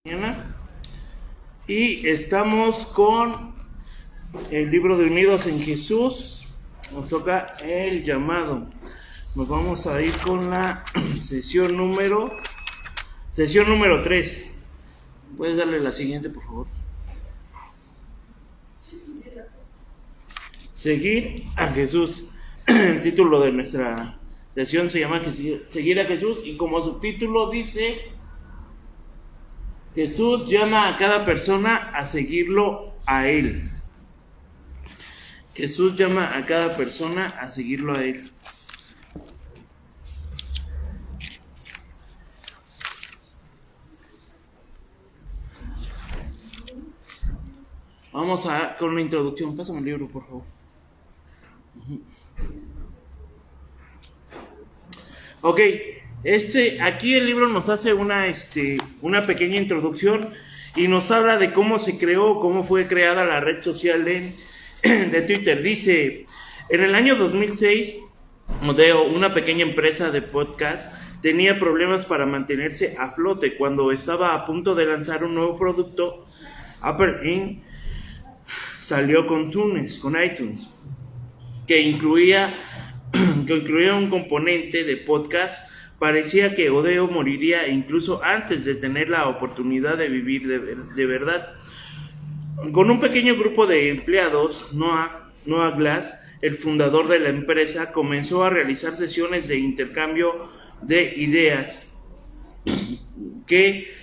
Mañana. Y estamos con el libro de Unidos en Jesús. Nos toca el llamado. Nos vamos a ir con la sesión número 3. ¿Puedes darle la siguiente, por favor? Seguir a Jesús. El título de nuestra sesión se llama Seguir a Jesús, y como subtítulo dice: Jesús llama a cada persona a seguirlo a Él. Jesús llama a cada persona a seguirlo a Él. Vamos con la introducción. Pásame el libro, por favor. Ok, aquí el libro nos hace una pequeña introducción y nos habla de cómo se creó, cómo fue creada la red social de Twitter. Dice: en el año 2006, Odeo, una pequeña empresa de podcast, tenía problemas para mantenerse a flote. Cuando estaba a punto de lanzar un nuevo producto, Apple Inc. salió con iTunes, que incluía un componente de podcast. Parecía que Odeo moriría incluso antes de tener la oportunidad de vivir de verdad. Con un pequeño grupo de empleados, Noah Glass, el fundador de la empresa, comenzó a realizar sesiones de intercambio de ideas que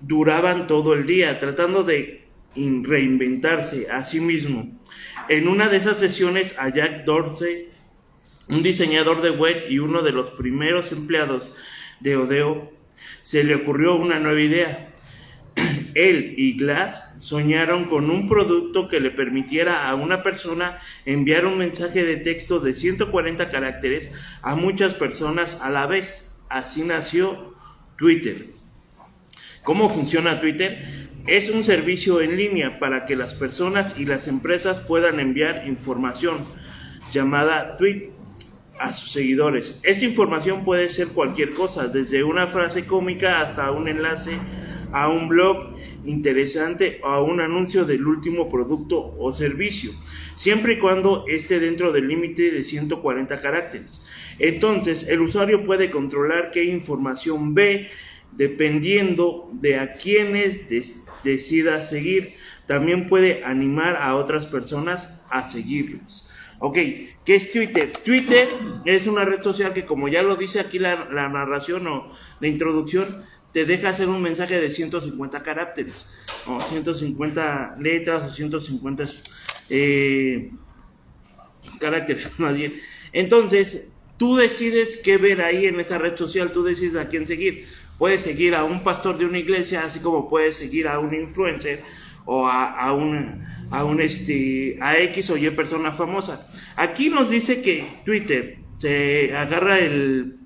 duraban todo el día, tratando de reinventarse a sí mismo. En una de esas sesiones, a Jack Dorsey, un diseñador de web y uno de los primeros empleados de Odeo, se le ocurrió una nueva idea. Él y Glass soñaron con un producto que le permitiera a una persona enviar un mensaje de texto de 140 caracteres a muchas personas a la vez. Así nació Twitter. ¿Cómo funciona Twitter? Es un servicio en línea para que las personas y las empresas puedan enviar información llamada tweet a sus seguidores. Esta información puede ser cualquier cosa, desde una frase cómica hasta un enlace a un blog interesante o a un anuncio del último producto o servicio, siempre y cuando esté dentro del límite de 140 caracteres. Entonces, el usuario puede controlar qué información ve dependiendo de a quienes decida seguir. También puede animar a otras personas a seguirlos. Ok, ¿qué es Twitter? Twitter es una red social que, como ya lo dice aquí la narración o la introducción, te deja hacer un mensaje de 150 caracteres, o 150 letras, o 150 caracteres, más bien. Entonces, tú decides qué ver ahí en esa red social, tú decides a quién seguir. Puedes seguir a un pastor de una iglesia, así como puedes seguir a un influencer o a X o Y persona famosa. Aquí nos dice que Twitter se agarra el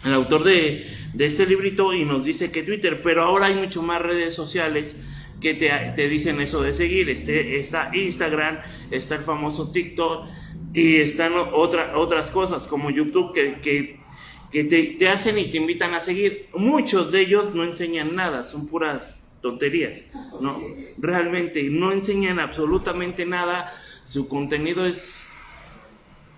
autor de este librito y nos dice que Twitter, pero ahora hay mucho más redes sociales que te dicen eso de seguir. Está Instagram, está el famoso TikTok y están otras cosas como YouTube que te hacen y te invitan a seguir. Muchos de ellos no enseñan nada, son puras tonterías, ¿no? Realmente no enseñan absolutamente nada. Su contenido es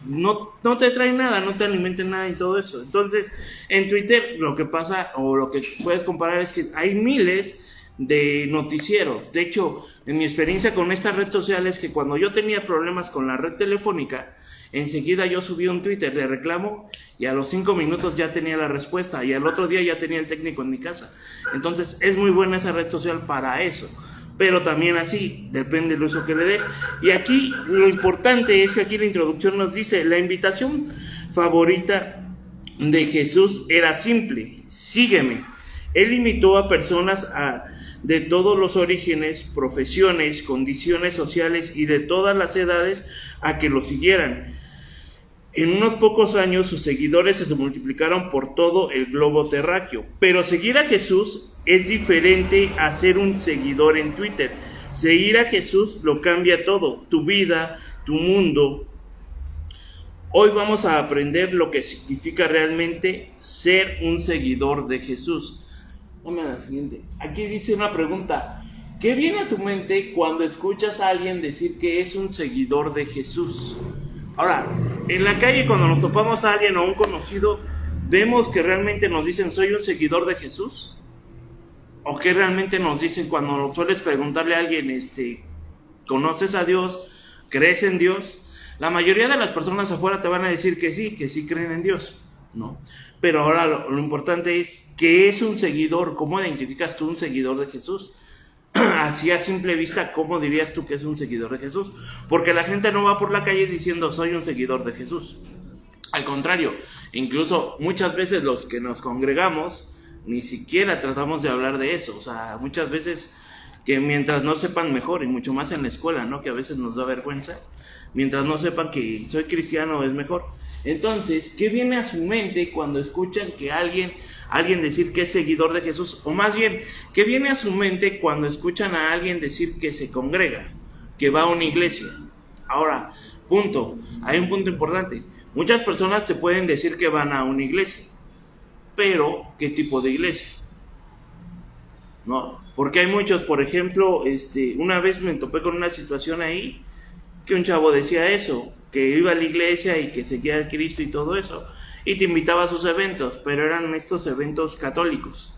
no te trae nada, no te alimenten nada y todo eso. Entonces, en Twitter lo que pasa, o lo que puedes comparar, es que hay miles de noticieros. De hecho, en mi experiencia con esta red social es que cuando yo tenía problemas con la red telefónica, enseguida yo subí un Twitter de reclamo y a los 5 minutos ya tenía la respuesta, y al otro día ya tenía el técnico en mi casa. Entonces es muy buena esa red social para eso, pero también así depende del uso que le des. Y aquí lo importante es que aquí la introducción nos dice: la invitación favorita de Jesús era simple: sígueme. Él invitó a personas de todos los orígenes, profesiones, condiciones sociales y de todas las edades a que lo siguieran. En unos pocos años sus seguidores se multiplicaron por todo el globo terráqueo. Pero seguir a Jesús es diferente a ser un seguidor en Twitter. Seguir a Jesús lo cambia todo: tu vida, tu mundo. Hoy vamos a aprender lo que significa realmente ser un seguidor de Jesús. Dame la siguiente. Aquí dice una pregunta. ¿Qué viene a tu mente cuando escuchas a alguien decir que es un seguidor de Jesús? Ahora, en la calle cuando nos topamos a alguien o a un conocido, ¿vemos que realmente nos dicen soy un seguidor de Jesús? ¿O qué realmente nos dicen cuando sueles preguntarle a alguien, ¿conoces a Dios? ¿Crees en Dios? La mayoría de las personas afuera te van a decir que sí creen en Dios, ¿no? Pero ahora lo importante es, ¿qué es un seguidor? ¿Cómo identificas tú un seguidor de Jesús? Así a simple vista, ¿cómo dirías tú que es un seguidor de Jesús? Porque la gente no va por la calle diciendo soy un seguidor de Jesús. Al contrario, incluso muchas veces los que nos congregamos ni siquiera tratamos de hablar de eso. O sea, muchas veces que mientras no sepan mejor, y mucho más en la escuela, ¿no? Que a veces nos da vergüenza, mientras no sepan que soy cristiano es mejor. Entonces, ¿qué viene a su mente cuando escuchan que alguien decir que es seguidor de Jesús? O más bien, ¿qué viene a su mente cuando escuchan a alguien decir que se congrega, que va a una iglesia? Ahora, hay un punto importante. Muchas personas te pueden decir que van a una iglesia, pero ¿qué tipo de iglesia? ¿No? Porque hay muchos, por ejemplo, una vez me topé con una situación ahí, que un chavo decía eso, que iba a la iglesia y que seguía a Cristo y todo eso, y te invitaba a sus eventos, pero eran estos eventos católicos,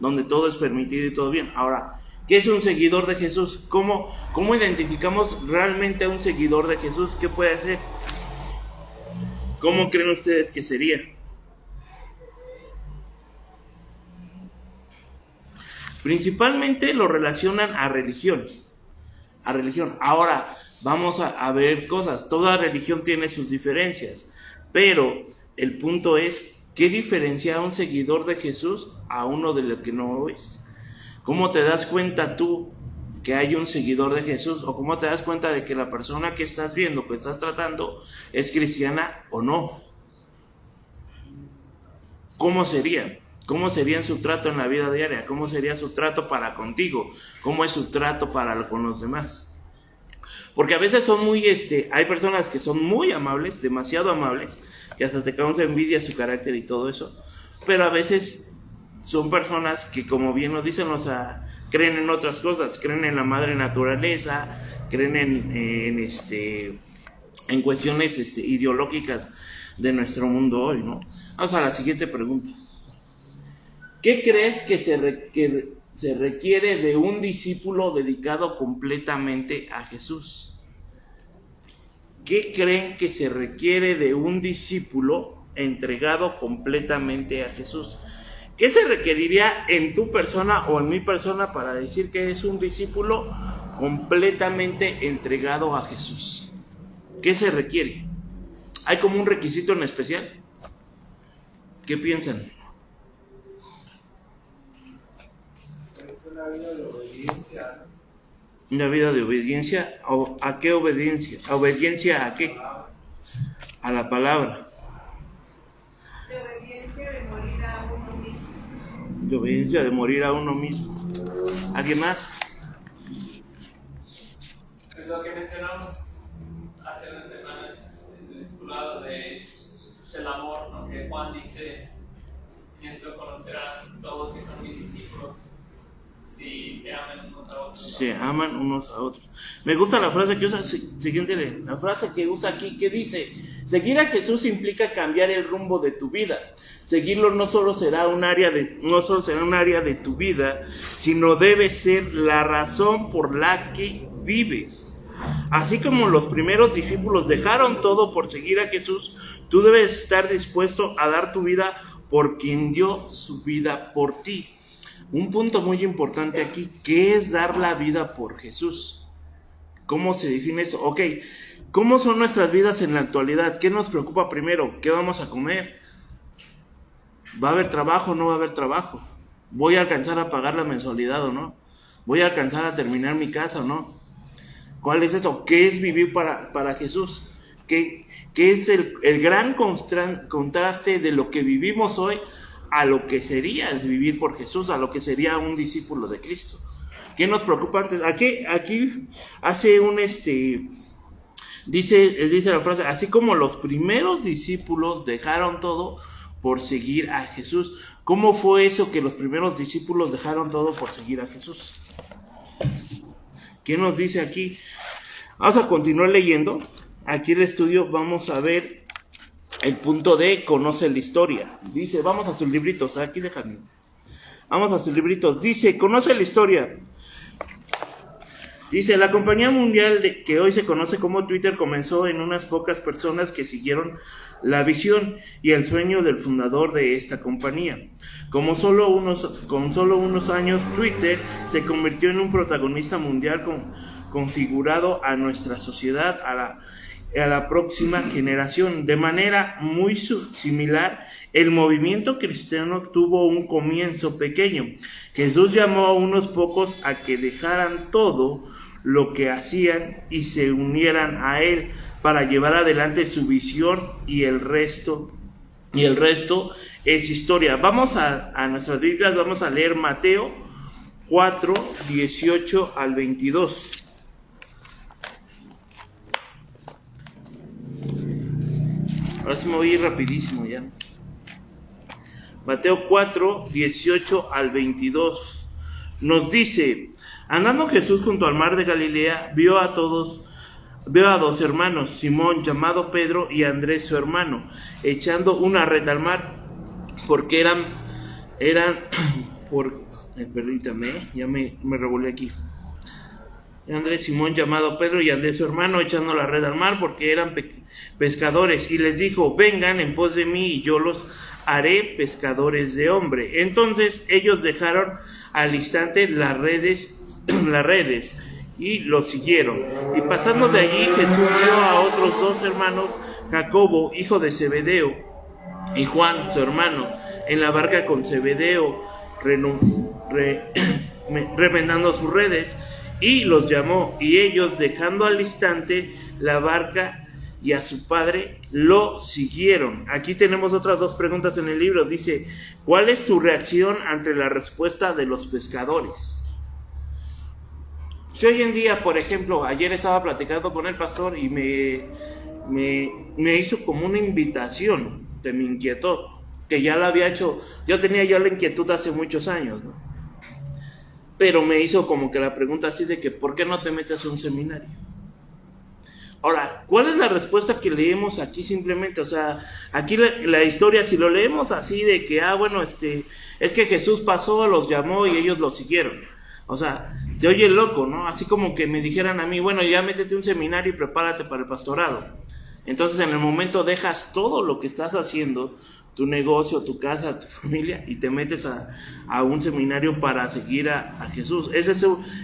donde todo es permitido y todo bien. Ahora, ¿qué es un seguidor de Jesús? ¿Cómo identificamos realmente a un seguidor de Jesús? ¿Qué puede hacer? ¿Cómo creen ustedes que sería? Principalmente lo relacionan a religión. Ahora, vamos a ver cosas. Toda religión tiene sus diferencias, pero el punto es, ¿qué diferencia a un seguidor de Jesús a uno de lo que no es? ¿Cómo te das cuenta tú que hay un seguidor de Jesús? ¿O cómo te das cuenta de que la persona que estás viendo, que estás tratando, es cristiana o no? ¿Cómo sería? ¿Cómo sería su trato en la vida diaria? ¿Cómo sería su trato para contigo? ¿Cómo es su trato para con los demás? Porque a veces son hay personas que son muy amables, demasiado amables, que hasta te causa envidia su carácter y todo eso. Pero a veces son personas que, como bien nos dicen, creen en otras cosas, creen en la madre naturaleza, creen en cuestiones ideológicas de nuestro mundo hoy, ¿no? Vamos a la siguiente pregunta. ¿Qué crees que se requiere de un discípulo dedicado completamente a Jesús? ¿Qué creen que se requiere de un discípulo entregado completamente a Jesús? ¿Qué se requeriría en tu persona o en mi persona para decir que es un discípulo completamente entregado a Jesús? ¿Qué se requiere? ¿Hay como un requisito en especial? ¿Qué piensan? Una vida de obediencia. Una vida de obediencia. ¿A qué obediencia? ¿Obediencia a qué? A la palabra. De obediencia de morir a uno mismo. De obediencia de morir a uno mismo. ¿Alguien más? Es lo que mencionamos hace unas semanas en el discipulado del amor, ¿no? Que Juan dice, y esto conocerán todos que son mis discípulos, si se aman unos a otros. Si se aman unos a otros. Me gusta la frase que usa, la frase que usa aquí, que dice, seguir a Jesús implica cambiar el rumbo de tu vida. Seguirlo no solo será un área de tu vida, sino debe ser la razón por la que vives. Así como los primeros discípulos dejaron todo por seguir a Jesús, tú debes estar dispuesto a dar tu vida por quien dio su vida por ti. Un punto muy importante aquí, ¿qué es dar la vida por Jesús? ¿Cómo se define eso? Ok, ¿cómo son nuestras vidas en la actualidad? ¿Qué nos preocupa primero? ¿Qué vamos a comer? ¿Va a haber trabajo o no va a haber trabajo? ¿Voy a alcanzar a pagar la mensualidad o no? ¿Voy a alcanzar a terminar mi casa o no? ¿Cuál es eso? ¿Qué es vivir para Jesús? ¿Qué es el gran contraste de lo que vivimos hoy a lo que sería el vivir por Jesús, a lo que sería un discípulo de Cristo? ¿Qué nos preocupa antes? Aquí hace dice la frase, así como los primeros discípulos dejaron todo por seguir a Jesús. ¿Cómo fue eso que los primeros discípulos dejaron todo por seguir a Jesús? ¿Qué nos dice aquí? Vamos a continuar leyendo. Aquí el estudio vamos a ver el punto de conoce la historia. Dice, vamos a sus libritos, aquí déjame. Vamos a sus libritos. Dice, conoce la historia. Dice, la compañía mundial que hoy se conoce como Twitter comenzó en unas pocas personas que siguieron la visión y el sueño del fundador de esta compañía. Con solo unos años, Twitter se convirtió en un protagonista mundial configurado a nuestra sociedad, a la próxima generación. De manera muy similar, el movimiento cristiano tuvo un comienzo pequeño. Jesús llamó a unos pocos a que dejaran todo lo que hacían y se unieran a él para llevar adelante su visión, y el resto es historia. Vamos a nuestras Biblias, vamos a leer Mateo 4, 18 al 22. Ahora sí me voy a ir rapidísimo ya. Mateo 4, 18 al 22. Nos dice: andando Jesús junto al mar de Galilea, vio a dos hermanos, Simón llamado Pedro y Andrés su hermano, echando una red al mar, porque permítame, ya me revolé aquí. Simón llamado Pedro y Andrés su hermano, echando la red al mar, porque eran pescadores, y les dijo: vengan en pos de mí y yo los haré pescadores de hombre. Entonces ellos dejaron al instante las redes y los siguieron. Y pasando de allí, Jesús vio a otros dos hermanos, Jacobo, hijo de Zebedeo, y Juan, su hermano, en la barca con Zebedeo, remendando sus redes, y los llamó. Y ellos, dejando al instante la barca y a su padre, lo siguieron. Aquí tenemos otras dos preguntas en el libro. Dice: ¿cuál es tu reacción ante la respuesta de los pescadores? Si hoy en día, por ejemplo, ayer estaba platicando con el pastor y me hizo como una invitación, me inquietó, que ya la había hecho. Yo tenía ya la inquietud hace muchos años, ¿no? Pero me hizo como que la pregunta así de que ¿por qué no te metes a un seminario? Ahora, ¿cuál es la respuesta que leemos aquí simplemente? O sea, aquí la historia, si lo leemos así de que, es que Jesús pasó, los llamó y ellos lo siguieron. O sea, se oye loco, ¿no? Así como que me dijeran a mí: bueno, ya métete a un seminario y prepárate para el pastorado. Entonces, en el momento dejas todo lo que estás haciendo, tu negocio, tu casa, tu familia, y te metes a un seminario para seguir a Jesús. Ese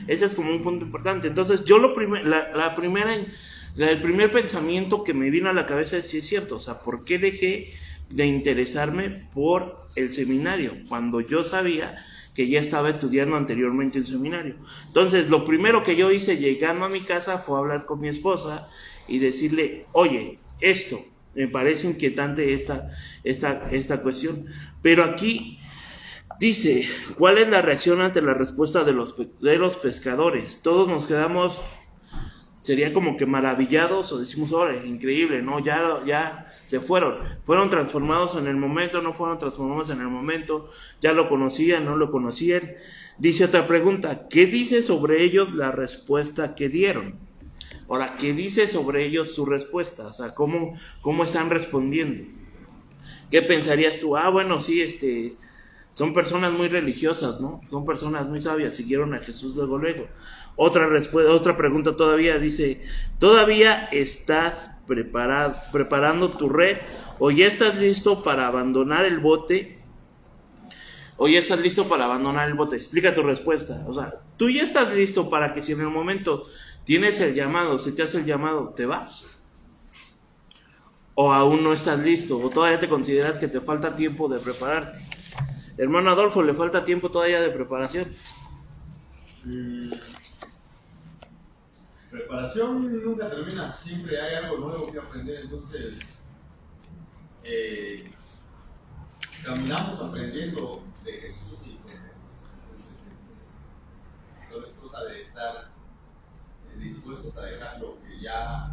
es como un punto importante. Entonces, yo el primer pensamiento que me vino a la cabeza es: sí, es cierto, o sea, ¿por qué dejé de interesarme por el seminario cuando yo sabía que ya estaba estudiando anteriormente en seminario? Entonces, lo primero que yo hice llegando a mi casa fue hablar con mi esposa y decirle: oye, esto me parece inquietante, esta cuestión. Pero aquí dice: ¿cuál es la reacción ante la respuesta de los pescadores? Todos nos quedamos, sería como que maravillados, o decimos: órale, increíble, ¿no? Ya se fueron transformados en el momento, no fueron transformados en el momento, ya lo conocían, no lo conocían. Dice otra pregunta: ¿qué dice sobre ellos la respuesta que dieron? Ahora, ¿qué dice sobre ellos su respuesta? O sea, ¿cómo están respondiendo? ¿Qué pensarías tú? Bueno, sí, son personas muy religiosas, ¿no? Son personas muy sabias, siguieron a Jesús luego. Otra pregunta todavía dice: ¿todavía estás preparando tu red, o ya estás listo para abandonar el bote? Explica tu respuesta. O sea, ¿tú ya estás listo para que si en el momento tienes el llamado, se te hace el llamado, te vas? ¿O aún no estás listo? ¿O todavía te consideras que te falta tiempo de prepararte? Hermano Adolfo, ¿le falta tiempo todavía de preparación? Preparación nunca termina, siempre hay algo nuevo que aprender. Entonces, caminamos aprendiendo de Jesús, y solo es cosa de estar dispuestos a dejar lo que ya,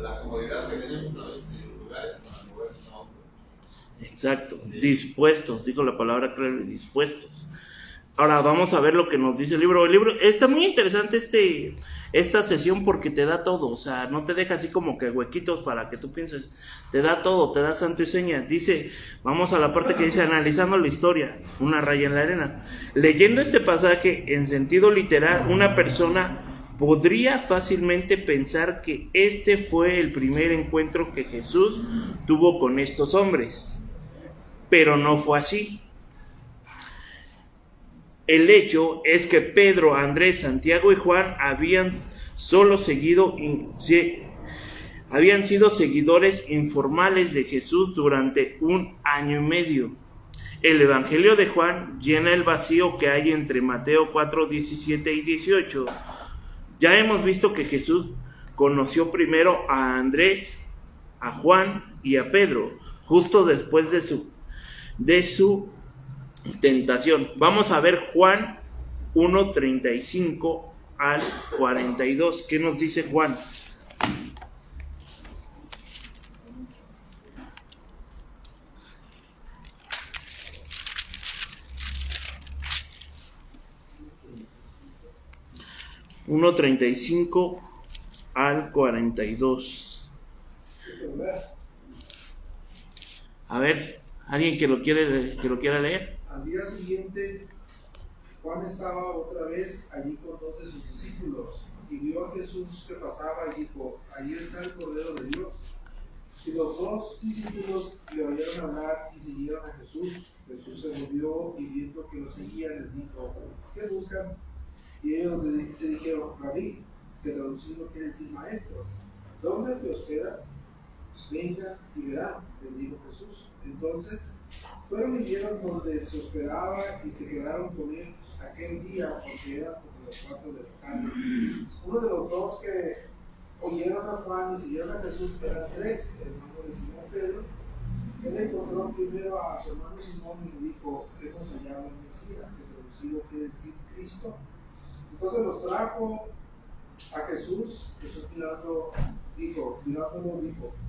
la comodidad que tenemos a veces en los lugares para movernos a otro. Exacto, dispuestos, dijo la palabra clave, dispuestos. Ahora vamos a ver lo que nos dice el libro. El libro está muy interesante esta sesión porque te da todo, o sea, no te deja así como que huequitos para que tú pienses, te da todo, te da santo y seña. Dice, vamos a la parte que dice, analizando la historia, una raya en la arena. Leyendo este pasaje en sentido literal, una persona podría fácilmente pensar que este fue el primer encuentro que Jesús tuvo con estos hombres, pero no fue así. El hecho es que Pedro, Andrés, Santiago y Juan habían sido seguidores informales de Jesús durante 1 año y medio. El Evangelio de Juan llena el vacío que hay entre Mateo 4, 17 y 18. Ya hemos visto que Jesús conoció primero a Andrés, a Juan y a Pedro, justo después de su tentación. Vamos a ver Juan 1:35 al 42. ¿Qué nos dice Juan? (1:35 al 42). A ver, ¿alguien que lo quiera leer? Al día siguiente, Juan estaba otra vez allí con 2 de sus discípulos y vio a Jesús que pasaba y dijo, allí está el Cordero de Dios. Y los 2 discípulos le oyeron hablar y siguieron a Jesús. Jesús se volvió y viendo que lo seguían les dijo, ¿qué buscan? Y ellos le dijeron, Rabí, que traducido quiere decir maestro, ¿dónde te hospedas? Vengan y verán, les dijo Jesús. Entonces fueron y vieron donde se hospedaba y se quedaron con él aquel día porque era como las 4 de la tarde. Uno de los 2 que oyeron a Juan y siguieron a Jesús eran Andrés, el hermano de Simón Pedro. Él encontró primero a su hermano Simón y le dijo, hemos hallado al Mesías, que traducido quiere decir Cristo. Entonces los trajo a Jesús. Jesús mirándolo dijo,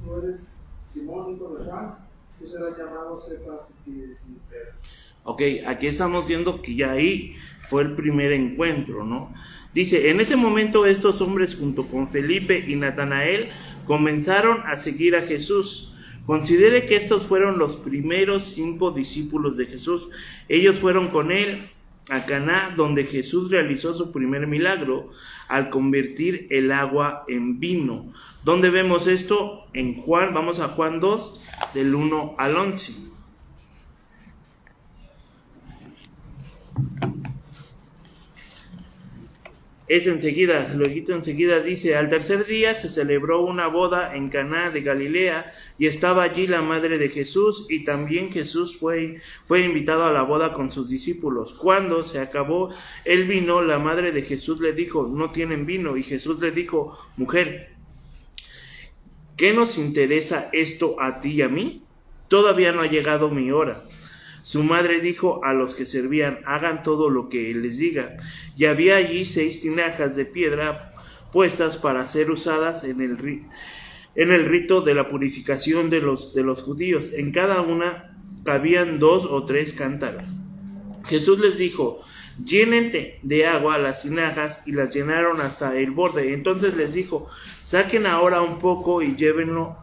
tú eres Simón, hijo de Juan, tú serás llamado Cefas, que quiere decir Pedro. Ok, aquí estamos viendo que ya ahí fue el primer encuentro, ¿no? Dice, en ese momento estos hombres junto con Felipe y Natanael comenzaron a seguir a Jesús. Considere que estos fueron los primeros 5 discípulos de Jesús. Ellos fueron con él a Caná, donde Jesús realizó su primer milagro al convertir el agua en vino. ¿Dónde vemos esto? En Juan, vamos a Juan 2, del 1 al 11. Es enseguida, luego enseguida dice, al tercer día se celebró una boda en Caná de Galilea y estaba allí la madre de Jesús y también Jesús fue invitado a la boda con sus discípulos. Cuando se acabó el vino, la madre de Jesús le dijo, no tienen vino, y Jesús le dijo, mujer, ¿qué nos interesa esto a ti y a mí? Todavía no ha llegado mi hora. Su madre dijo a los que servían, hagan todo lo que él les diga. Y había allí 6 tinajas de piedra puestas para ser usadas en el rito de la purificación de los judíos. En cada una cabían 2 o 3 cántaros. Jesús les dijo, llenen de agua las tinajas, y las llenaron hasta el borde. Entonces les dijo, saquen ahora un poco y llévenlo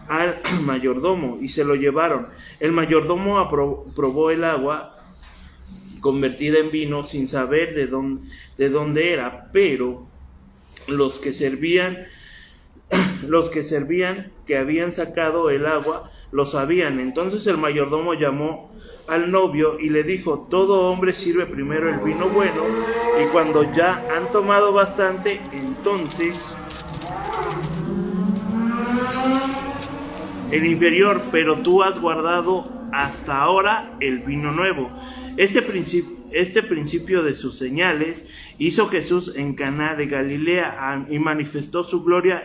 al mayordomo, y se lo llevaron. El mayordomo probó el agua convertida en vino sin saber de dónde era, pero los que servían que habían sacado el agua lo sabían. Entonces el mayordomo llamó al novio y le dijo, todo hombre sirve primero el vino bueno, y cuando ya han tomado bastante, entonces el inferior, pero tú has guardado hasta ahora el vino nuevo. Este principio de sus señales hizo Jesús en Caná de Galilea y manifestó su gloria,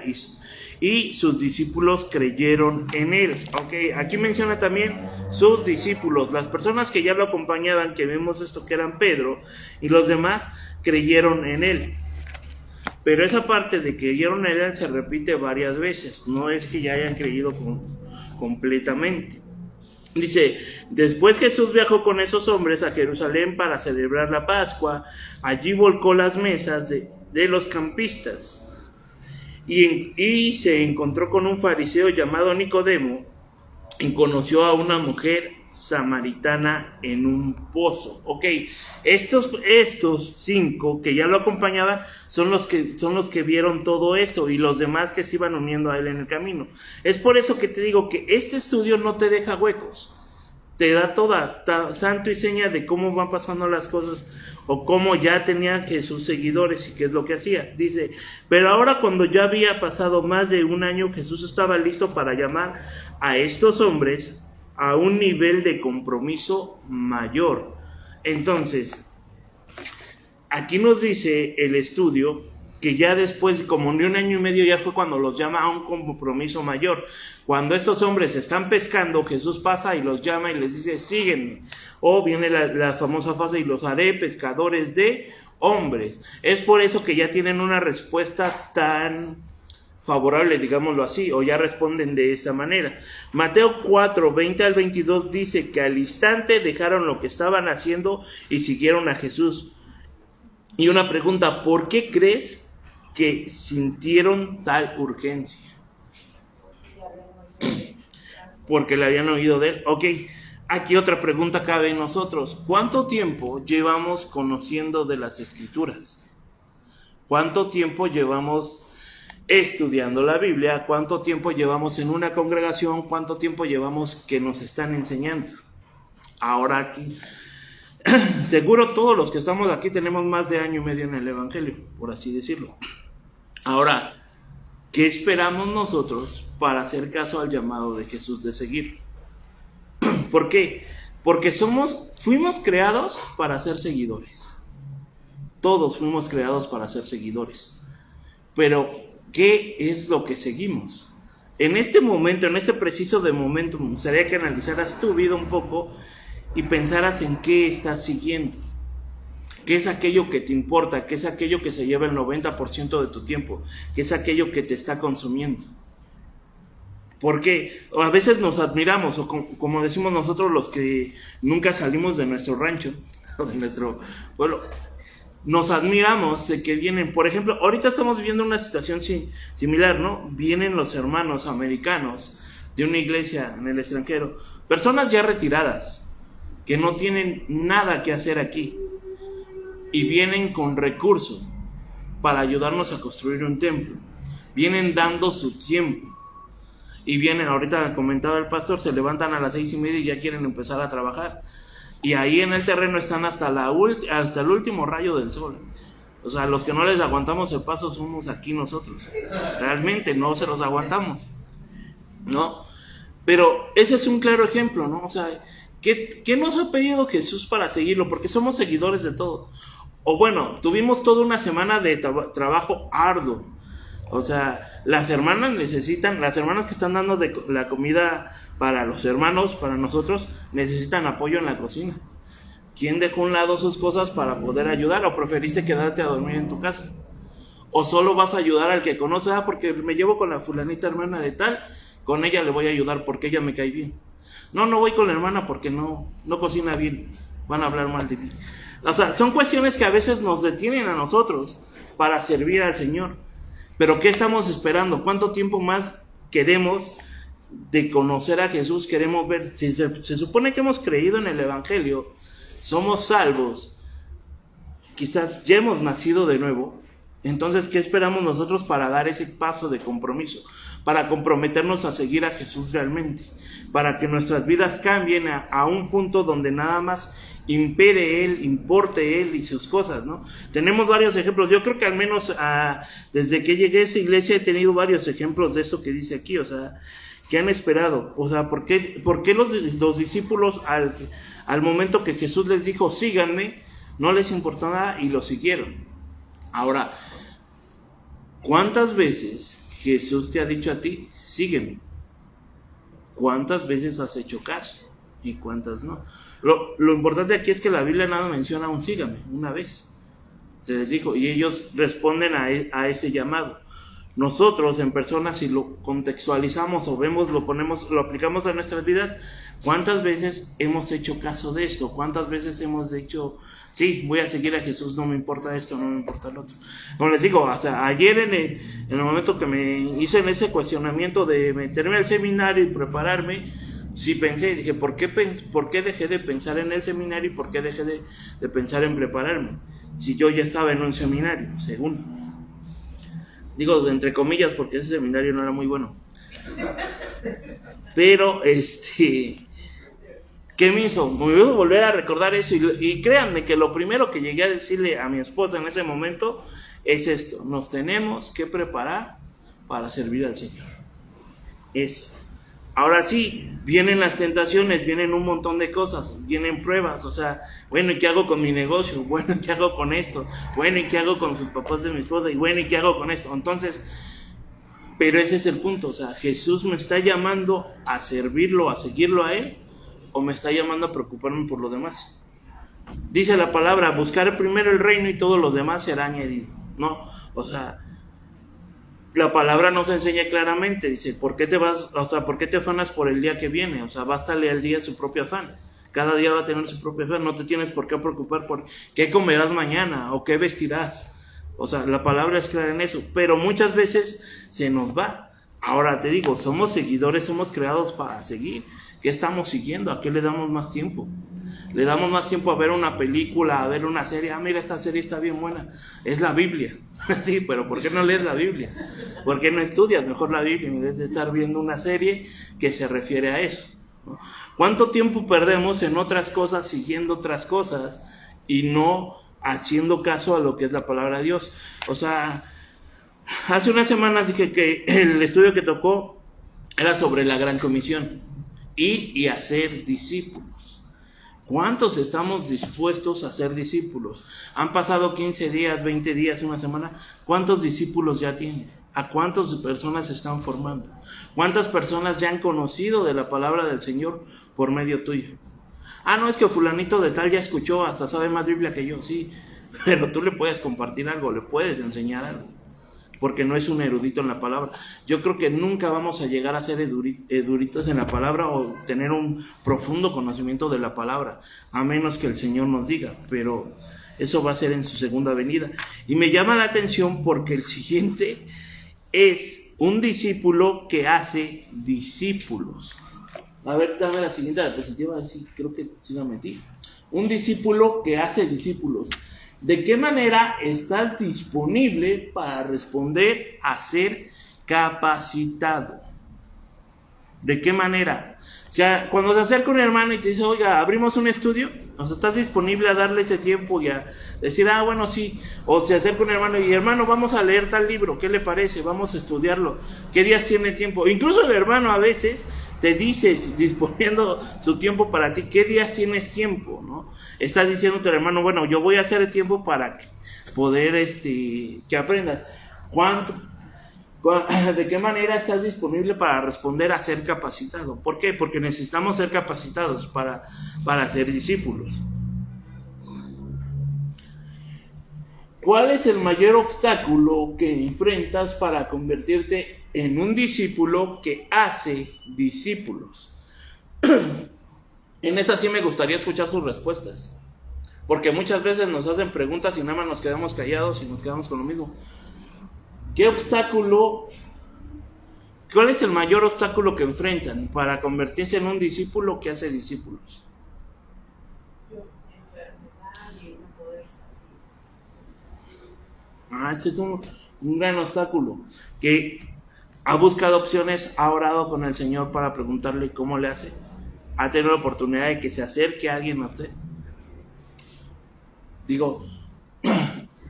y sus discípulos creyeron en él. Okay, aquí menciona también sus discípulos, las personas que ya lo acompañaban, que vemos esto que eran Pedro, y los demás creyeron en él. Pero esa parte de que creyeron en él se repite varias veces, no es que ya hayan creído completamente. Dice, después Jesús viajó con esos hombres a Jerusalén para celebrar la Pascua. Allí volcó las mesas de los campistas y se encontró con un fariseo llamado Nicodemo y conoció a una mujer samaritana en un pozo. Ok, estos 5 que ya lo acompañaban son los que vieron todo esto, y los demás que se iban uniendo a él en el camino. Es por eso que te digo que este estudio no te deja huecos, te da toda santo y seña de cómo van pasando las cosas, o cómo ya tenía Jesús seguidores y qué es lo que hacía. Dice, pero ahora, cuando ya había pasado más de un año, Jesús estaba listo para llamar a estos hombres a un nivel de compromiso mayor. Entonces, aquí nos dice el estudio que ya después, como de 1 año y medio, ya fue cuando los llama a un compromiso mayor. Cuando estos hombres están pescando, Jesús pasa y los llama y les dice, síguenme. O viene la famosa frase, y los haré pescadores de hombres. Es por eso que ya tienen una respuesta tan favorable, digámoslo así, o ya responden de esa manera. Mateo 4, 20 al 22 dice que al instante dejaron lo que estaban haciendo y siguieron a Jesús. Y una pregunta, ¿por qué crees que sintieron tal urgencia? Porque le habían oído de él. Ok, aquí otra pregunta cabe en nosotros. ¿Cuánto tiempo llevamos conociendo de las Escrituras? ¿Cuánto tiempo llevamos estudiando la Biblia? ¿Cuánto tiempo llevamos en una congregación? ¿Cuánto tiempo llevamos que nos están enseñando? Ahora aquí, seguro todos los que estamos aquí tenemos más de 1 año y medio en el Evangelio, por así decirlo. Ahora, ¿qué esperamos nosotros para hacer caso al llamado de Jesús de seguir? ¿Por qué? Porque fuimos creados para ser seguidores. Todos fuimos creados para ser seguidores. Pero, ¿qué es lo que seguimos? En este momento, en este preciso de momento, me gustaría que analizaras tu vida un poco y pensaras en qué estás siguiendo. ¿Qué es aquello que te importa? ¿Qué es aquello que se lleva el 90% de tu tiempo? ¿Qué es aquello que te está consumiendo? Porque a veces nos admiramos, o como decimos nosotros los que nunca salimos de nuestro rancho, o de nuestro pueblo, nos admiramos de que vienen, por ejemplo, ahorita estamos viviendo una situación similar, ¿no? Vienen los hermanos americanos de una iglesia en el extranjero, personas ya retiradas, que no tienen nada que hacer aquí, y vienen con recursos para ayudarnos a construir un templo. Vienen dando su tiempo, y vienen, ahorita comentaba el pastor, se levantan a las 6:30 y ya quieren empezar a trabajar. Y ahí en el terreno están hasta el último rayo del sol. O sea, los que no les aguantamos el paso somos aquí nosotros. Realmente no se los aguantamos, ¿no? Pero ese es un claro ejemplo, ¿no? O sea, ¿qué nos ha pedido Jesús para seguirlo? Porque somos seguidores de todo. O bueno, tuvimos toda una semana de trabajo arduo. O sea, las hermanas que están dando de la comida para los hermanos, para nosotros, necesitan apoyo en la cocina. ¿Quién dejó a un lado sus cosas para poder ayudar? ¿O preferiste quedarte a dormir en tu casa? ¿O solo vas a ayudar al que conoces? Porque me llevo con la fulanita hermana de tal, con ella le voy a ayudar porque ella me cae bien. No voy con la hermana porque no cocina bien, van a hablar mal de mí. O sea, son cuestiones que a veces nos detienen a nosotros para servir al Señor. Pero ¿qué estamos esperando? ¿Cuánto tiempo más queremos de conocer a Jesús? Queremos ver, si se supone que hemos creído en el Evangelio, somos salvos, quizás ya hemos nacido de nuevo. Entonces, ¿qué esperamos nosotros para dar ese paso de compromiso? Para comprometernos a seguir a Jesús realmente, para que nuestras vidas cambien a un punto donde nada más impere Él, importe Él y sus cosas, ¿no? Tenemos varios ejemplos. Yo creo que al menos desde que llegué a esa iglesia he tenido varios ejemplos de esto que dice aquí, o sea, que han esperado. O sea, ¿por qué los discípulos al momento que Jesús les dijo, síganme, no les importó nada y lo siguieron? Ahora, ¿cuántas veces Jesús te ha dicho a ti, sígueme? ¿Cuántas veces has hecho caso? ¿Y cuántas no? Lo importante aquí es que la Biblia nada menciona un sígame, una vez. Se les dijo, y ellos responden a ese llamado. nosotros en persona, si lo contextualizamos o vemos, lo aplicamos a nuestras vidas, ¿cuántas veces hemos hecho caso de esto? ¿Cuántas veces hemos dicho, sí, voy a seguir a Jesús, no me importa esto, no me importa lo otro? Como les digo, hasta ayer en el momento que me hice en ese cuestionamiento de meterme al seminario y prepararme, sí pensé, dije, ¿por qué dejé de pensar en el seminario y por qué dejé de pensar en prepararme? Si yo ya estaba en un seminario, según. Digo, entre comillas, porque ese seminario no era muy bueno. Pero, ¿qué me hizo? Me hizo volver a recordar eso. Y créanme que lo primero que llegué a decirle a mi esposa en ese momento es esto: nos tenemos que preparar para servir al Señor. Eso. Ahora sí, vienen las tentaciones, vienen un montón de cosas, vienen pruebas, o sea, bueno, ¿y qué hago con mi negocio? Bueno, ¿y qué hago con esto? Bueno, ¿y qué hago con sus papás de mi esposa? Y bueno, ¿y qué hago con esto? Entonces, pero ese es el punto, o sea, ¿Jesús me está llamando a servirlo, a seguirlo a Él? ¿O me está llamando a preocuparme por lo demás? Dice la palabra, buscar primero el reino y todo lo demás será añadido, ¿no? O sea, la palabra nos enseña claramente, dice, ¿por qué te afanas por el día que viene? O sea, bástale al día su propio afán. Cada día va a tener su propio afán, no te tienes por qué preocupar por qué comerás mañana o qué vestirás. O sea, la palabra es clara en eso, pero muchas veces se nos va. Ahora te digo, somos seguidores, somos creados para seguir. ¿Qué estamos siguiendo? ¿A qué le damos más tiempo? Le damos más tiempo a ver una película, a ver una serie. Ah, mira, esta serie está bien buena. Es la Biblia. Sí, pero ¿por qué no lees la Biblia? ¿Por qué no estudias mejor la Biblia en vez de estar viendo una serie que se refiere a eso? ¿No? ¿Cuánto tiempo perdemos en otras cosas, siguiendo otras cosas y no haciendo caso a lo que es la palabra de Dios? O sea, hace unas semanas dije que el estudio que tocó era sobre la Gran Comisión. Ir y hacer discípulos. ¿Cuántos estamos dispuestos a ser discípulos? Han pasado 15 días, 20 días, una semana. ¿Cuántos discípulos ya tienen? ¿A cuántas personas se están formando? ¿Cuántas personas ya han conocido de la palabra del Señor por medio tuyo? Ah, no, es que fulanito de tal ya escuchó, hasta sabe más Biblia que yo, sí. Pero tú le puedes compartir algo, le puedes enseñar algo. Porque no es un erudito en la palabra. Yo creo que nunca vamos a llegar a ser eruditos en la palabra o tener un profundo conocimiento de la palabra, a menos que el Señor nos diga, pero eso va a ser en su segunda venida. Y me llama la atención porque el siguiente es un discípulo que hace discípulos. A ver, dame la siguiente diapositiva, a ver si creo que sí la metí. Un discípulo que hace discípulos. ¿De qué manera estás disponible para responder a ser capacitado? ¿De qué manera? O sea, cuando se acerca un hermano y te dice, oiga, abrimos un estudio, o sea, ¿estás disponible a darle ese tiempo y a decir, ah, bueno, sí? O se acerca un hermano y, hermano, vamos a leer tal libro, ¿qué le parece? Vamos a estudiarlo. ¿Qué días tiene tiempo? Incluso el hermano a veces te dice, disponiendo su tiempo para ti, ¿qué días tienes tiempo? ¿No? Estás diciéndote al hermano, bueno, yo voy a hacer el tiempo para poder que aprendas. ¿De qué manera estás disponible para responder a ser capacitado? ¿Por qué? Porque necesitamos ser capacitados para ser discípulos. ¿Cuál es el mayor obstáculo que enfrentas para convertirte en un discípulo que hace discípulos? En esta sí me gustaría escuchar sus respuestas, porque muchas veces nos hacen preguntas y nada más nos quedamos callados y nos quedamos con lo mismo. ¿Cuál es el mayor obstáculo que enfrentan para convertirse en un discípulo que hace discípulos? Enfermedad y no poder salir. Ese es un gran obstáculo, que ha buscado opciones, ha orado con el Señor para preguntarle cómo le hace, ha tenido la oportunidad de que se acerque a alguien a usted. Digo,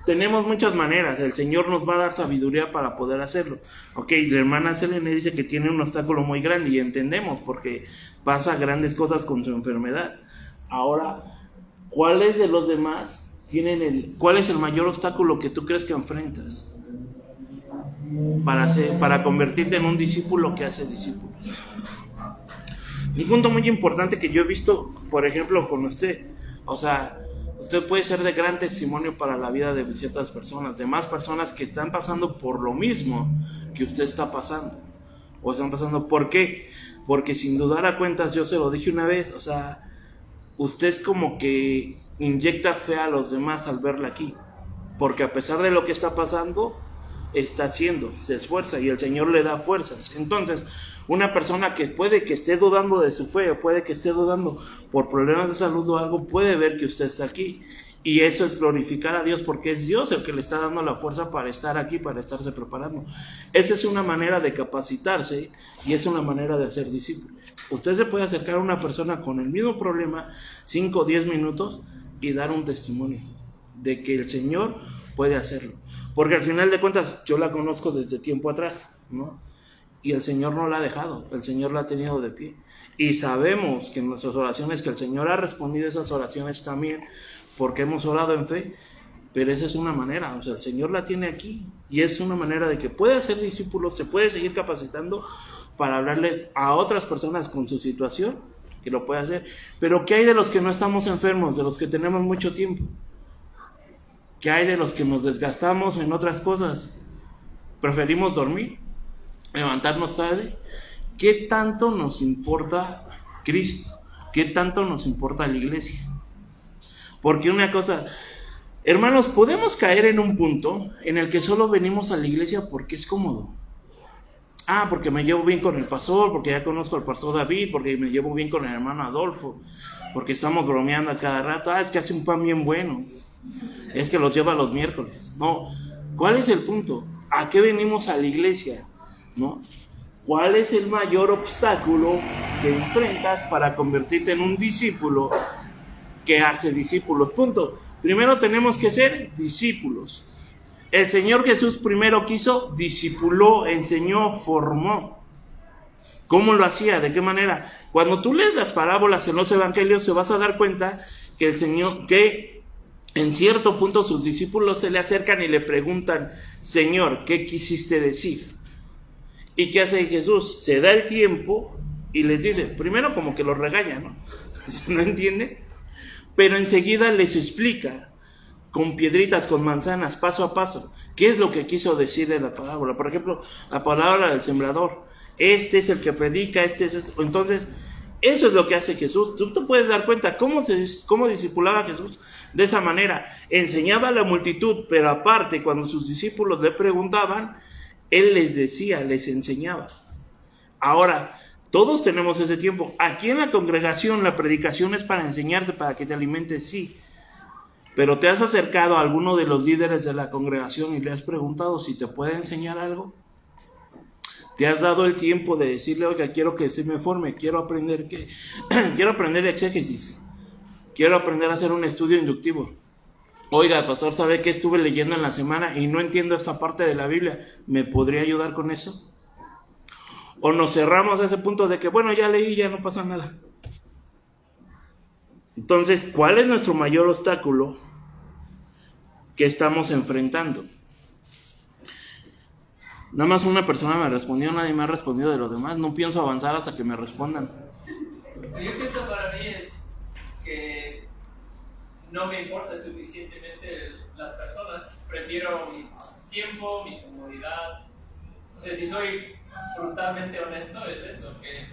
tenemos muchas maneras, el Señor nos va a dar sabiduría para poder hacerlo. Ok, la hermana Selene dice que tiene un obstáculo muy grande y entendemos porque pasa grandes cosas con su enfermedad. Ahora, ¿cuáles de los demás cuál es el mayor obstáculo que tú crees que enfrentas para convertirte en un discípulo que hace discípulos? Un punto muy importante que yo he visto, por ejemplo, con usted, o sea, usted puede ser de gran testimonio para la vida de ciertas personas, de más personas que están pasando por lo mismo que usted está pasando. O están pasando, ¿por qué? Porque sin dudar a cuentas, yo se lo dije una vez, o sea, usted es como que inyecta fe a los demás al verla aquí. Porque a pesar de lo que está pasando, está haciendo, se esfuerza y el Señor le da fuerzas. Entonces, una persona que puede que esté dudando de su fe, o puede que esté dudando por problemas de salud o algo, puede ver que usted está aquí. Y eso es glorificar a Dios, porque es Dios el que le está dando la fuerza para estar aquí, para estarse preparando. Esa es una manera de capacitarse y es una manera de hacer discípulos. Usted se puede acercar a una persona con el mismo problema, 5 o 10 minutos, y dar un testimonio de que el Señor puede hacerlo. Porque al final de cuentas, yo la conozco desde tiempo atrás, ¿no? Y el Señor no la ha dejado, el Señor la ha tenido de pie. Y sabemos que en nuestras oraciones, que el Señor ha respondido esas oraciones también, porque hemos orado en fe, pero esa es una manera, o sea, el Señor la tiene aquí, y es una manera de que puede hacer discípulos, se puede seguir capacitando para hablarles a otras personas con su situación, que lo puede hacer. Pero ¿qué hay de los que no estamos enfermos, de los que tenemos mucho tiempo? ¿Qué hay de los que nos desgastamos en otras cosas? Preferimos dormir, levantarnos tarde. ¿Qué tanto nos importa Cristo? ¿Qué tanto nos importa la iglesia? Porque una cosa, hermanos, podemos caer en un punto en el que solo venimos a la iglesia porque es cómodo. Porque me llevo bien con el pastor, porque ya conozco al pastor David, porque me llevo bien con el hermano Adolfo, porque estamos bromeando a cada rato. Es que hace un pan bien bueno, es que los lleva los miércoles. No, ¿cuál es el punto? ¿A qué venimos a la iglesia? ¿No? ¿Cuál es el mayor obstáculo que enfrentas para convertirte en un discípulo que hace discípulos? Punto. Primero tenemos que ser discípulos. El Señor Jesús primero quiso, discipuló, enseñó, formó. ¿Cómo lo hacía? ¿De qué manera? Cuando tú lees las parábolas en los evangelios, se vas a dar cuenta que el Señor, que en cierto punto sus discípulos se le acercan y le preguntan: Señor, ¿qué quisiste decir? ¿Y qué hace Jesús? Se da el tiempo y les dice, primero como que los regaña, ¿no? ¿No entiende? Pero enseguida les explica, con piedritas, con manzanas, paso a paso, qué es lo que quiso decir en la parábola. Por ejemplo, la parábola del sembrador. Este es el que predica, este es esto. Entonces, eso es lo que hace Jesús. Tú te puedes dar cuenta cómo discipulaba Jesús de esa manera. Enseñaba a la multitud, pero aparte, cuando sus discípulos le preguntaban, Él les decía, les enseñaba. Ahora, todos tenemos ese tiempo. Aquí en la congregación la predicación es para enseñarte, para que te alimentes, sí. Pero ¿te has acercado a alguno de los líderes de la congregación y le has preguntado si te puede enseñar algo? ¿Te has dado el tiempo de decirle, oiga, quiero que se me forme, quiero aprender exégesis, quiero aprender a hacer un estudio inductivo? Oiga, pastor, ¿sabe qué estuve leyendo en la semana y no entiendo esta parte de la Biblia? ¿Me podría ayudar con eso? O nos cerramos a ese punto de que, bueno, ya leí, ya no pasa nada. Entonces, ¿cuál es nuestro mayor obstáculo que estamos enfrentando? Nada más una persona me respondió, nadie me ha respondido de los demás. No pienso avanzar hasta que me respondan. Yo pienso, para mí es que no me importa suficientemente las personas. Prefiero mi tiempo, mi comodidad. O sea, si soy brutalmente honesto, es eso, que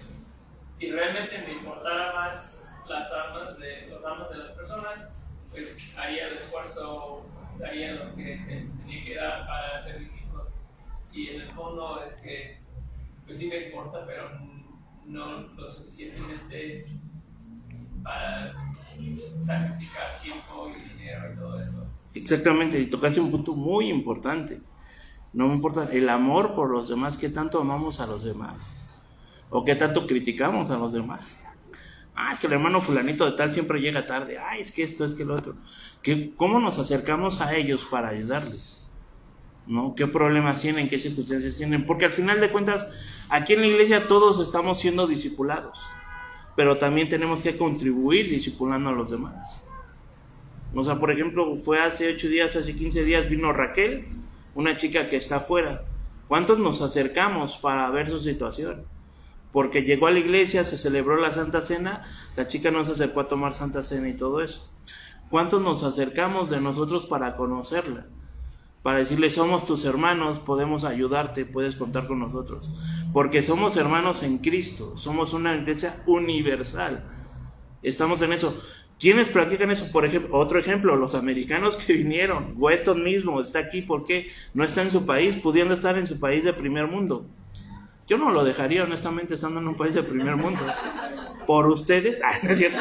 si realmente me importara más los almas de las personas, pues haría el esfuerzo, daría lo que tenía que dar para ser discípulo. Y en el fondo es que pues sí me importa, pero no lo suficientemente para sacrificar tiempo y dinero y todo eso. Exactamente, y tocaste un punto muy importante. No me importa el amor por los demás, qué tanto amamos a los demás, o qué tanto criticamos a los demás. Es que el hermano fulanito de tal siempre llega tarde. Es que esto, es que lo otro. ¿Cómo nos acercamos a ellos para ayudarles? ¿No? ¿Qué problemas tienen? ¿Qué circunstancias tienen? Porque al final de cuentas, aquí en la iglesia todos estamos siendo discipulados, pero también tenemos que contribuir discipulando a los demás. O sea, por ejemplo, fue hace 8 días, hace 15 días vino Raquel, una chica que está afuera. ¿Cuántos nos acercamos para ver su situación? Porque llegó a la iglesia, se celebró la Santa Cena, la chica no se acercó a tomar Santa Cena y todo eso. ¿Cuántos nos acercamos de nosotros para conocerla? Para decirle, somos tus hermanos, podemos ayudarte, puedes contar con nosotros. Porque somos hermanos en Cristo, somos una iglesia universal. Estamos en eso. ¿Quiénes practican eso? Por ejemplo, otro ejemplo, los americanos que vinieron. Weston mismo está aquí, ¿por qué? No está en su país, pudiendo estar en su país de primer mundo. Yo no lo dejaría, honestamente, estando en un país de primer mundo. ¿Por ustedes? ¿No es cierto?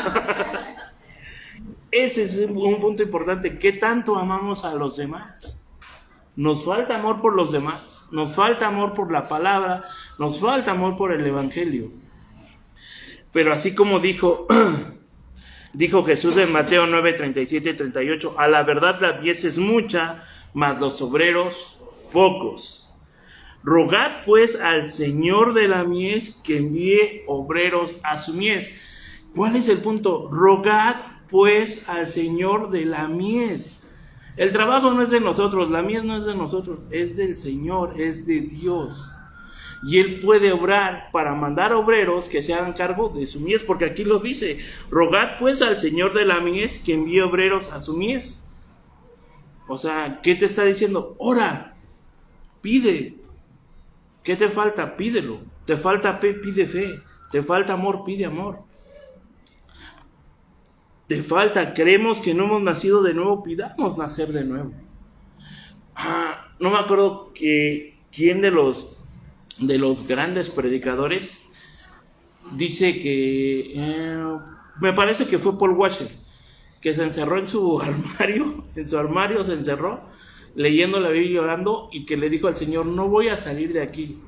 Ese es un punto importante. ¿Qué tanto amamos a los demás? Nos falta amor por los demás, nos falta amor por la palabra, nos falta amor por el evangelio. Pero así como dijo Jesús en Mateo 9, 37 y 38, a la verdad la mies es mucha, mas los obreros pocos. Rogad pues al Señor de la mies que envíe obreros a su mies. ¿Cuál es el punto? Rogad pues al Señor de la mies. El trabajo no es de nosotros, la mies no es de nosotros, es del Señor, es de Dios. Y Él puede obrar para mandar obreros que se hagan cargo de su mies, porque aquí lo dice, rogad pues al Señor de la mies que envíe obreros a su mies. O sea, ¿qué te está diciendo? Ora, pide. ¿Qué te falta? Pídelo. Te falta fe, pide fe. Te falta amor, pide amor. Te falta, creemos que no hemos nacido de nuevo, pidamos nacer de nuevo. No me acuerdo quién de los grandes predicadores dice que, me parece que fue Paul Washer, que se encerró en su armario se encerró, leyendo la Biblia y orando, y que le dijo al Señor, no voy a salir de aquí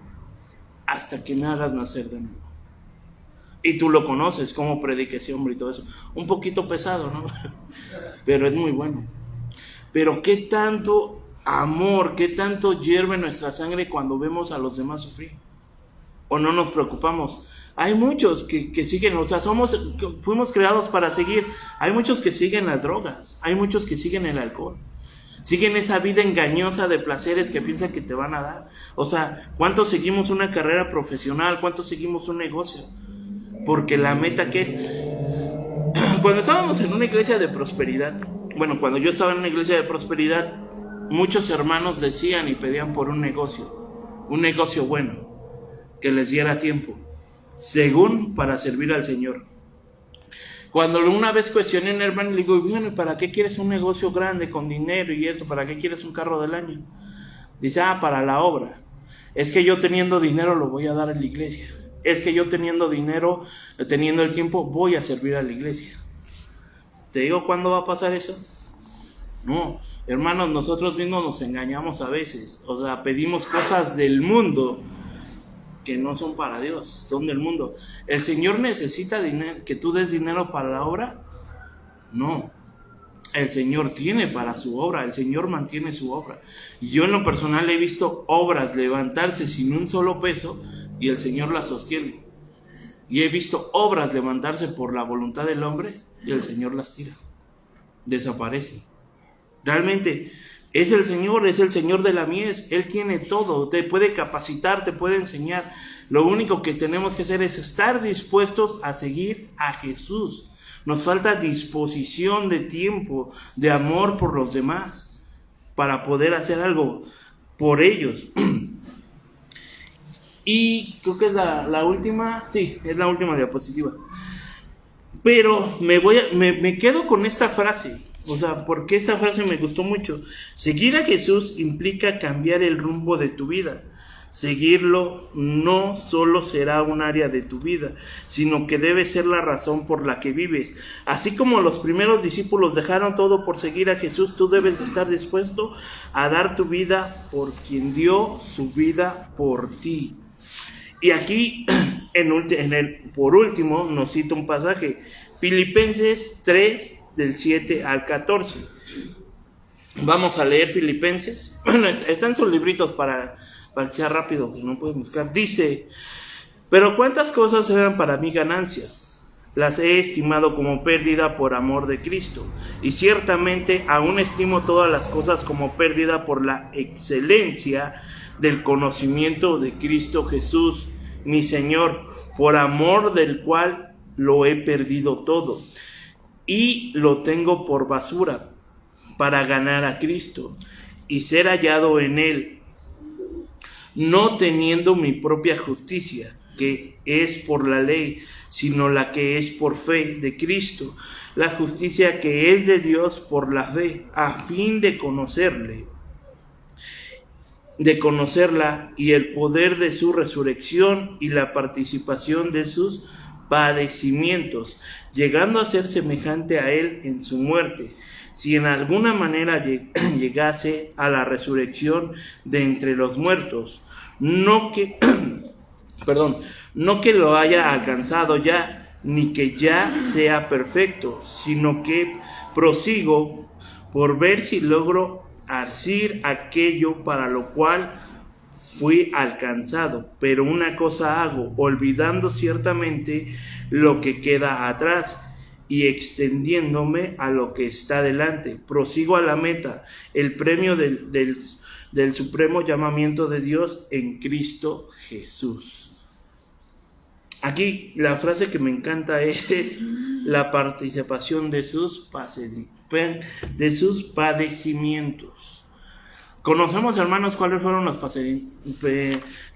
hasta que me hagas nacer de nuevo. Y tú lo conoces, cómo predica ese hombre y todo eso. Un poquito pesado, ¿no? Pero es muy bueno. Pero qué tanto amor, qué tanto hierve nuestra sangre cuando vemos a los demás sufrir. O no nos preocupamos. Hay muchos que siguen, o sea, fuimos creados para seguir. Hay muchos que siguen las drogas. Hay muchos que siguen el alcohol. Siguen esa vida engañosa de placeres que piensan que te van a dar. O sea, ¿cuántos seguimos una carrera profesional? ¿Cuántos seguimos un negocio? Porque la meta que es... Cuando estábamos en una iglesia de prosperidad, cuando yo estaba en una iglesia de prosperidad, muchos hermanos decían y pedían por un negocio bueno, que les diera tiempo, según para servir al Señor. Cuando una vez cuestioné a un hermano, le digo, bueno, ¿para qué quieres un negocio grande con dinero y eso? ¿Para qué quieres un carro del año? Dice, para la obra. Es que yo teniendo dinero lo voy a dar a la iglesia. Es que yo teniendo dinero, teniendo el tiempo, voy a servir a la iglesia. ¿Te digo cuándo va a pasar eso? No, hermanos, nosotros mismos nos engañamos a veces. O sea, pedimos cosas del mundo que no son para Dios, son del mundo. ¿El Señor necesita dinero, que tú des dinero para la obra? No. El Señor tiene para su obra, el Señor mantiene su obra. Y yo en lo personal he visto obras levantarse sin un solo peso, y el Señor las sostiene. Y he visto obras levantarse por la voluntad del hombre y el Señor las tira. Desaparecen. Realmente es el Señor de la mies. Él tiene todo, te puede capacitar, te puede enseñar. Lo único que tenemos que hacer es estar dispuestos a seguir a Jesús. Nos falta disposición de tiempo, de amor por los demás, para poder hacer algo por ellos. Y creo que es la última, sí, es la última diapositiva. Pero me quedo con esta frase, o sea, porque esta frase me gustó mucho. Seguir a Jesús implica cambiar el rumbo de tu vida. Seguirlo no solo será un área de tu vida, sino que debe ser la razón por la que vives. Así como los primeros discípulos dejaron todo por seguir a Jesús, tú debes estar dispuesto a dar tu vida por quien dio su vida por ti. Y aquí, por último, nos cita un pasaje, Filipenses 3, del 7 al 14. Vamos a leer Filipenses. Están sus libritos para que sea rápido, pues no pueden buscar. Dice, pero cuántas cosas eran para mí ganancias, las he estimado como pérdida por amor de Cristo, y ciertamente aún estimo todas las cosas como pérdida por la excelencia del conocimiento de Cristo Jesús, mi Señor, por amor del cual lo he perdido todo. y lo tengo por basura para ganar a Cristo y ser hallado en Él, no teniendo mi propia justicia, que es por la ley, sino la que es por fe de Cristo, la justicia que es de Dios por la fe, a fin de conocerla y el poder de su resurrección y la participación de sus padecimientos, llegando a ser semejante a Él en su muerte, si en alguna manera llegase a la resurrección de entre los muertos, no que lo haya alcanzado ya, ni que ya sea perfecto, sino que prosigo por ver si logro hacer aquello para lo cual fui alcanzado. Pero una cosa hago, olvidando ciertamente lo que queda atrás y extendiéndome a lo que está delante, prosigo a la meta, el premio del supremo llamamiento de Dios en Cristo Jesús. Aquí la frase que me encanta es la participación de sus padecimientos. Conocemos, hermanos, cuáles fueron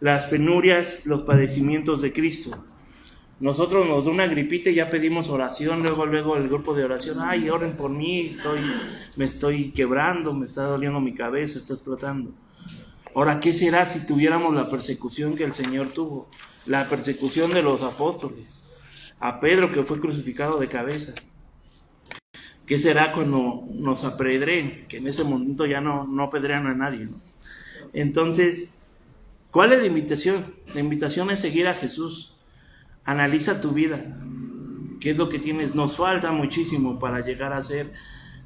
las penurias, los padecimientos de Cristo. Nosotros nos da una gripita y ya pedimos oración, luego el grupo de oración, ay, oren por mí, me estoy quebrando, me está doliendo mi cabeza, está explotando. Ahora, ¿qué será si tuviéramos la persecución que el Señor tuvo? La persecución de los apóstoles, a Pedro que fue crucificado de cabeza. ¿Qué será cuando nos apedreen? Que en ese momento ya no apedrean a nadie, ¿no? Entonces, ¿cuál es la invitación? La invitación es seguir a Jesús. Analiza tu vida. ¿Qué es lo que tienes? Nos falta muchísimo para llegar a ser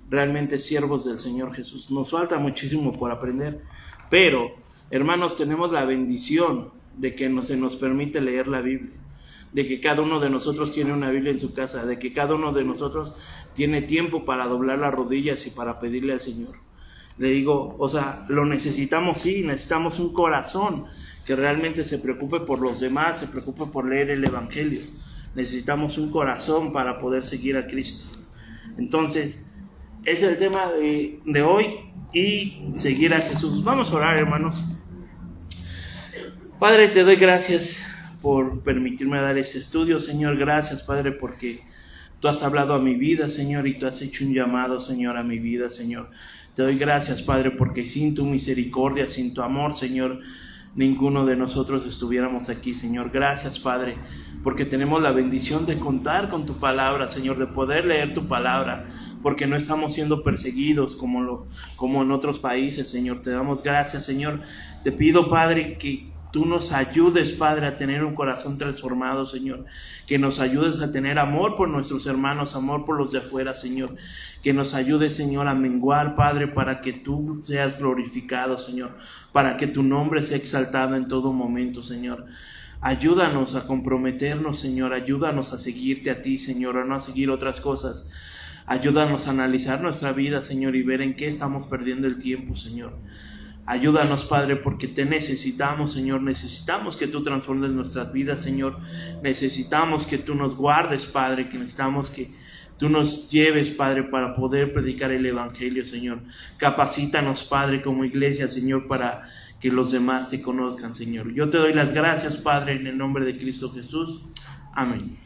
realmente siervos del Señor Jesús. Nos falta muchísimo por aprender. Pero, hermanos, tenemos la bendición de que se nos permite leer la Biblia, de que cada uno de nosotros tiene una Biblia en su casa, de que cada uno de nosotros tiene tiempo para doblar las rodillas y para pedirle al Señor. Le digo, lo necesitamos, sí, necesitamos un corazón que realmente se preocupe por los demás, se preocupe por leer el Evangelio. Necesitamos un corazón para poder seguir a Cristo. Entonces, ese es el tema de hoy, y seguir a Jesús. Vamos a orar, hermanos. Padre, te doy gracias por permitirme dar ese estudio, Señor. Gracias, Padre, porque tú has hablado a mi vida, Señor, y tú has hecho un llamado, Señor, a mi vida, Señor. Te doy gracias, Padre, porque sin tu misericordia, sin tu amor, Señor, ninguno de nosotros estuviéramos aquí, Señor. Gracias, Padre, porque tenemos la bendición de contar con tu palabra, Señor, de poder leer tu palabra, porque no estamos siendo perseguidos como en otros países, Señor. Te damos gracias, Señor. Te pido, Padre, que tú nos ayudes, Padre, a tener un corazón transformado, Señor. Que nos ayudes a tener amor por nuestros hermanos, amor por los de afuera, Señor. Que nos ayudes, Señor, a menguar, Padre, para que tú seas glorificado, Señor. Para que tu nombre sea exaltado en todo momento, Señor. Ayúdanos a comprometernos, Señor. Ayúdanos a seguirte a ti, Señor, a no a seguir otras cosas. Ayúdanos a analizar nuestra vida, Señor, y ver en qué estamos perdiendo el tiempo, Señor. Ayúdanos, Padre, porque te necesitamos, Señor. Necesitamos que tú transformes nuestras vidas, Señor. Necesitamos que tú nos guardes, Padre. Que necesitamos que tú nos lleves, Padre, para poder predicar el Evangelio, Señor. Capacítanos, Padre, como iglesia, Señor, para que los demás te conozcan, Señor. Yo te doy las gracias, Padre, en el nombre de Cristo Jesús. Amén.